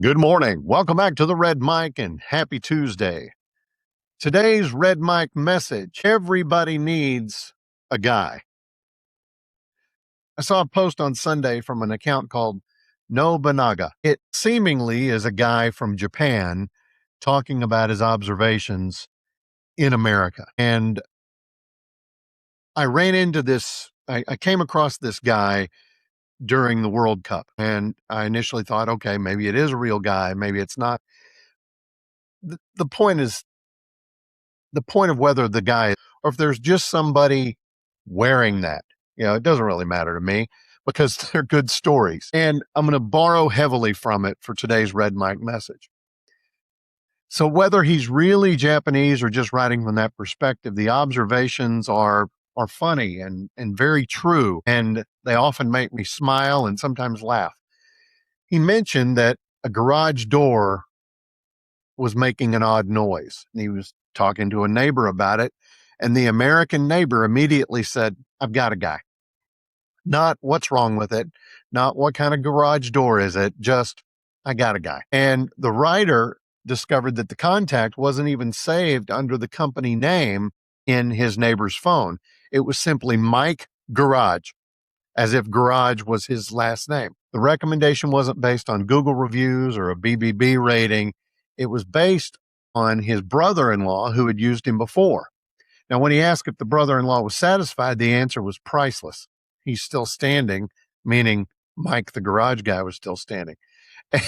Good morning. Welcome back to the Red Mic and happy Tuesday. Today's Red Mic message: everybody needs a guy. I saw a post on Sunday from an account called Nobunaga. It seemingly is a guy from Japan talking about his observations in America. And I ran into this, I came across this guy during the World Cup. And I initially thought, okay, maybe it is a real guy, maybe it's not. The point is, the point of whether the guy or if there's just somebody wearing that, it doesn't really matter to me because they're good stories. And I'm going to borrow heavily from it for today's Red Mic message. So whether he's really Japanese or just writing from that perspective, the observations are funny and very true, and they often make me smile and sometimes laugh. He mentioned that a garage door was making an odd noise, and he was talking to a neighbor about it, and the American neighbor immediately said, "I've got a guy." Not what's wrong with it, not what kind of garage door is it, just I got a guy. And the writer discovered that the contact wasn't even saved under the company name in his neighbor's phone. It was simply Mike Garage, as if Garage was his last name. The recommendation wasn't based on Google reviews or a BBB rating. It was based on his brother-in-law who had used him before. Now, when he asked if the brother-in-law was satisfied, the answer was priceless. He's still standing, meaning Mike, the garage guy, was still standing.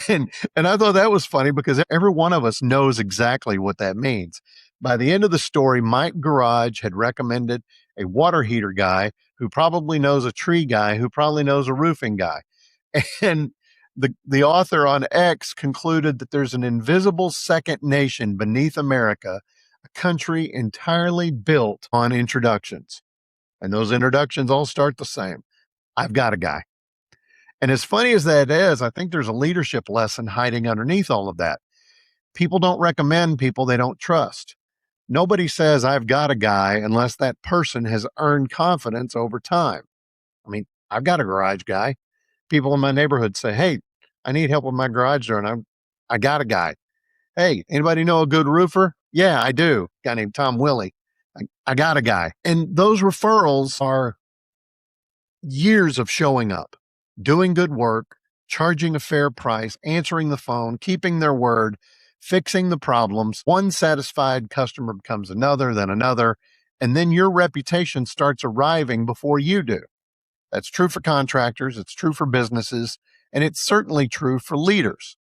And I thought that was funny because every one of us knows exactly what that means. By the end of the story, Mike Garage had recommended a water heater guy who probably knows a tree guy who probably knows a roofing guy. And the author on X concluded that there's an invisible second nation beneath America, a country entirely built on introductions. And those introductions all start the same. I've got a guy. And as funny as that is, I think there's a leadership lesson hiding underneath all of that. People don't recommend people they don't trust. Nobody says, I've got a guy, unless that person has earned confidence over time. I mean, I've got a garage guy. People in my neighborhood say, hey, I need help with my garage door, and I got a guy. Hey, anybody know a good roofer? Yeah, I do. A guy named Tom Willie. I got a guy. And those referrals are years of showing up, doing good work, charging a fair price, answering the phone, keeping their word, fixing the problems. One satisfied customer becomes another, then another, and then your reputation starts arriving before you do. That's true for contractors, it's true for businesses, and it's certainly true for leaders.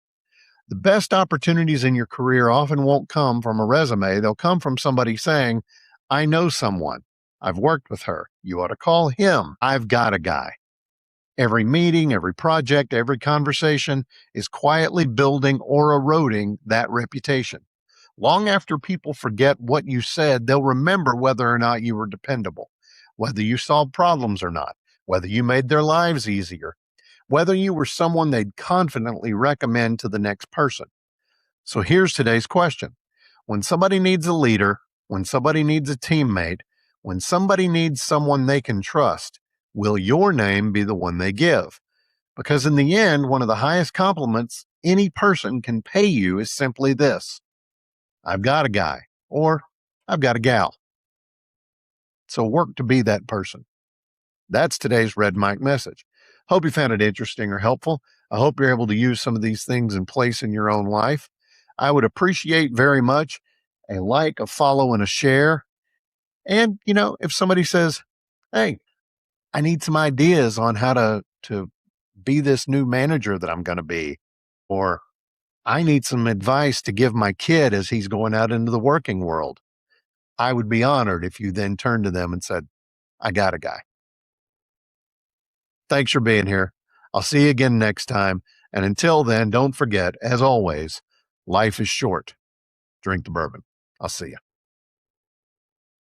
The best opportunities in your career often won't come from a resume. They'll come from somebody saying, I know someone. I've worked with her. You ought to call him. I've got a guy. Every meeting, every project, every conversation is quietly building or eroding that reputation. Long after people forget what you said, they'll remember whether or not you were dependable, whether you solved problems or not, whether you made their lives easier, whether you were someone they'd confidently recommend to the next person. So here's today's question. When somebody needs a leader, when somebody needs a teammate, when somebody needs someone they can trust, will your name be the one they give? Because in the end, one of the highest compliments any person can pay you is simply this: I've got a guy, or I've got a gal. So work to be that person. That's today's Red Mic message. Hope you found it interesting or helpful. I hope you're able to use some of these things in place in your own life. I would appreciate very much a like, a follow, and a share. And, if somebody says, hey, I need some ideas on how to be this new manager that I'm going to be, or I need some advice to give my kid as he's going out into the working world, I would be honored if you then turned to them and said, I got a guy. Thanks for being here. I'll see you again next time. And until then, don't forget, as always, life is short. Drink the bourbon. I'll see you.